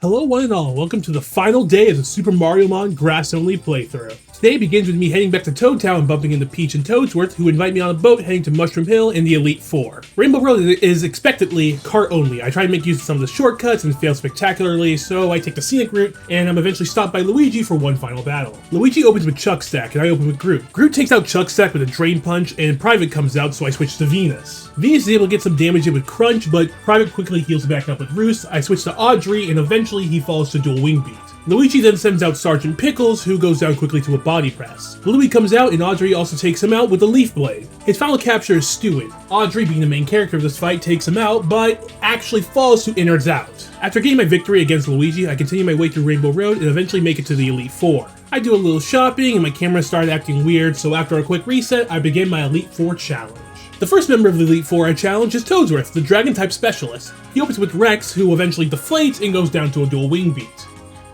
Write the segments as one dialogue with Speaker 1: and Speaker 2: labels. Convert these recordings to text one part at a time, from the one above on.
Speaker 1: Hello one and all, welcome to the final day of the Super Mariomon grass-only playthrough. Today begins with me heading back to Toad Town and bumping into Peach and Toadsworth, who invite me on a boat heading to Mushroom Hill in the Elite Four. Rainbow Road is expectedly cart only. I try to make use of some of the shortcuts and fail spectacularly, so I take the scenic route, and I'm eventually stopped by Luigi for one final battle. Luigi opens with Chuck Stack, and I open with Groot. Groot takes out Chuck Stack with a Drain Punch, and Private comes out, so I switch to Venus. Venus is able to get some damage in with Crunch, but Private quickly heals back up with Roost. I switch to Audrey, and eventually he falls to Dual Wing Beat. Luigi then sends out Sergeant Pickles, who goes down quickly to a Body Press. Bluey comes out, and Audrey also takes him out with a Leaf Blade. His final capture is Stewart. Audrey, being the main character of this fight, takes him out, but actually falls to Innards Out. After getting my victory against Luigi, I continue my way through Rainbow Road and eventually make it to the Elite Four. I do a little shopping, and my camera started acting weird, so after a quick reset, I begin my Elite Four challenge. The first member of the Elite Four I challenge is Toadsworth, the Dragon-type specialist. He opens with Rex, who eventually deflates and goes down to a Dual Wing Beat.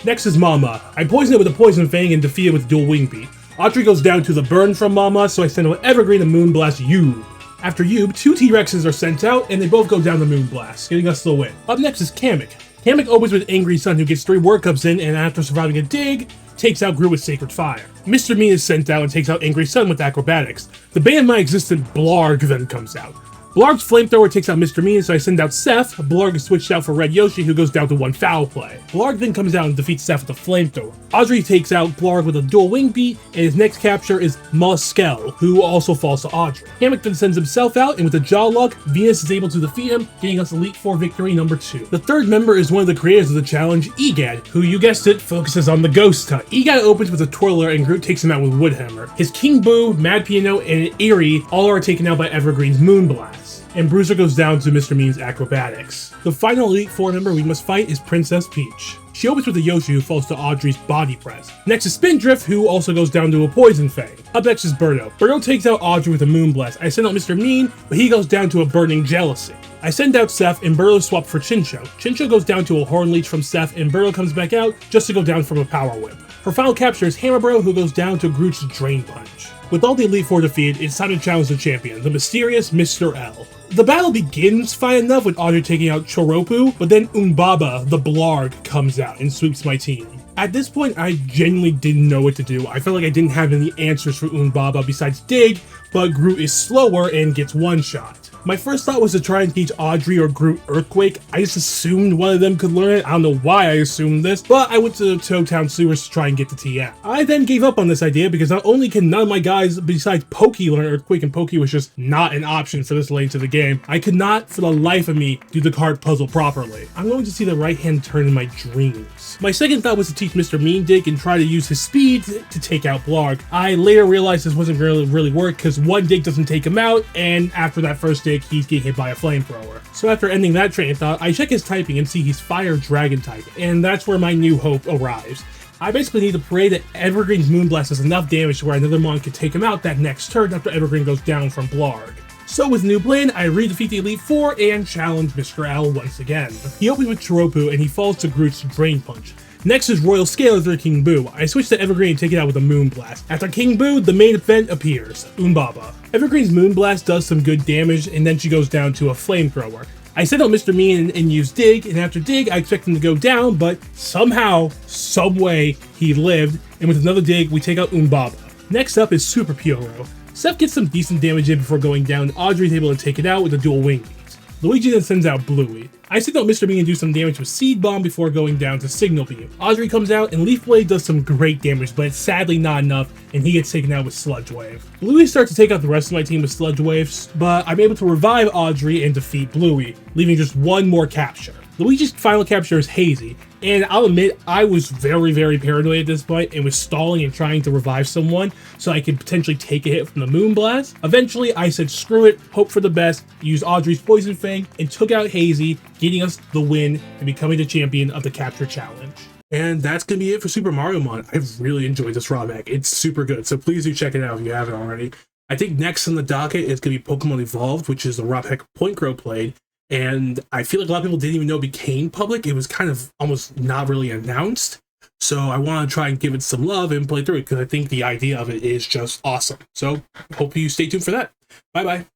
Speaker 1: Next is Mama. I poison it with a Poison Fang and defeat it with Dual Wing Beat. Audrey goes down to the burn from Mama, so I send out Evergreen and Moonblast Yub. After Yub, two T-Rexes are sent out, and they both go down to Moonblast, getting us the win. Up next is Kamek. Kamek opens with Angry Sun, who gets 3 Work Ups in, and after surviving a dig, takes out Groot with Sacred Fire. Mr. Mean is sent out and takes out Angry Sun with Acrobatics. The bane of my existence Blarg then comes out. Blarg's Flamethrower takes out Mr. Mean, so I send out Seth. Blarg is switched out for Red Yoshi, who goes down to 1 Foul Play. Blarg then comes out and defeats Seth with a Flamethrower. Audrey takes out Blarg with a Dual Wing Beat, and his next capture is Molluskel, who also falls to Audrey. Kamek then sends himself out, and with a Jaw Lock, Venus is able to defeat him, getting us Elite Four victory number 2. The third member is one of the creators of the challenge, Egad, who, you guessed it, focuses on the Ghost Hunt. Egad opens with a Twirler, and Groot takes him out with Woodhammer. His King Boo, Mad Piano, and Eerie all are taken out by Evergreen's Moonblast, and Bruiser goes down to Mr. Mean's Acrobatics. The final Elite Four member we must fight is Princess Peach. She opens with a Yoshi, who falls to Audrey's Body Press. Next is Spindrift, who also goes down to a Poison Fang. Up next is Birdo. Birdo takes out Audrey with a Moonblast. I send out Mr. Mean, but he goes down to a Burning Jealousy. I send out Seth, and Birdo swaps for Chincho. Chincho goes down to a Horn Leech from Seth, and Birdo comes back out just to go down from a Power Whip. Her final capture is Hammer Bro, who goes down to Groot's Drain Punch. With all the Elite Four defeated, it's time to challenge the champion, the mysterious Mr. L. The battle begins fine enough with Audrey taking out Choropu, but then Umbaba, the Blarg, comes out and sweeps my team. At this point, I genuinely didn't know what to do. I felt like I didn't have any answers for Umbaba besides Dig, but Groot is slower and gets one-shot. My first thought was to try and teach Audrey or Groot Earthquake. I just assumed one of them could learn it. I don't know why I assumed this, but I went to the Toad Town sewers to try and get the TM. I then gave up on this idea because not only can none of my guys besides Pokey learn Earthquake, and Pokey was just not an option for this late into the game, I could not for the life of me do the card puzzle properly. I'm going to see the right hand turn in my dreams. My second thought was to teach Mr. Mean Dig and try to use his speed to take out Blarg. I later realized this wasn't really work because one dig doesn't take him out, and after that first dig, he's getting hit by a flamethrower. So after ending that train of thought, I check his typing and see he's Fire Dragon type, and that's where my new hope arrives. I basically need to pray that Evergreen's Moonblast does enough damage to where another Mon can take him out that next turn after Evergreen goes down from Blarg. So with new plan, I redefeat the Elite Four and challenge Mr. L once again. He opens with Choropu and he falls to Groot's Drain Punch. Next is Royal Scale after King Boo. I switch to Evergreen and take it out with a Moonblast. After King Boo, the main event appears, Umbaba. Evergreen's Moonblast does some good damage, and then she goes down to a Flamethrower. I send out Mr. Mean and use Dig, and after Dig, I expect him to go down, but somehow, someway, he lived, and with another Dig, we take out Umbaba. Next up is Super Pyoro. Seth gets some decent damage in before going down, and Audrey's able to take it out with a Dual Wing Beat. Luigi then sends out Bluey. I send out Mr. Bean and do some damage with Seed Bomb before going down to Signal Beam. Audrey comes out and Leaf Blade does some great damage, but it's sadly not enough, and he gets taken out with Sludge Wave. Bluey starts to take out the rest of my team with Sludge Waves, but I'm able to revive Audrey and defeat Bluey, leaving just one more capture. Luigi's final capture is Hazy, and I'll admit I was very paranoid at this point and was stalling and trying to revive someone so I could potentially take a hit from the Moonblast. Eventually, I said screw it, hope for the best, used Audrey's Poison Fang, and took out Hazy, getting us the win and becoming the champion of the Capture Challenge. And that's going to be it for Super Mariomon. I've really enjoyed this ROM hack. It's super good, so please do check it out if you haven't already. I think next on the docket is going to be Pokemon Evolved, which is the ROM hack Point Crow played. And I feel like a lot of people didn't even know it became public. It was kind of almost not really announced. So I want to try and give it some love and play through it because I think the idea of it is just awesome. So hope you stay tuned for that. Bye-bye.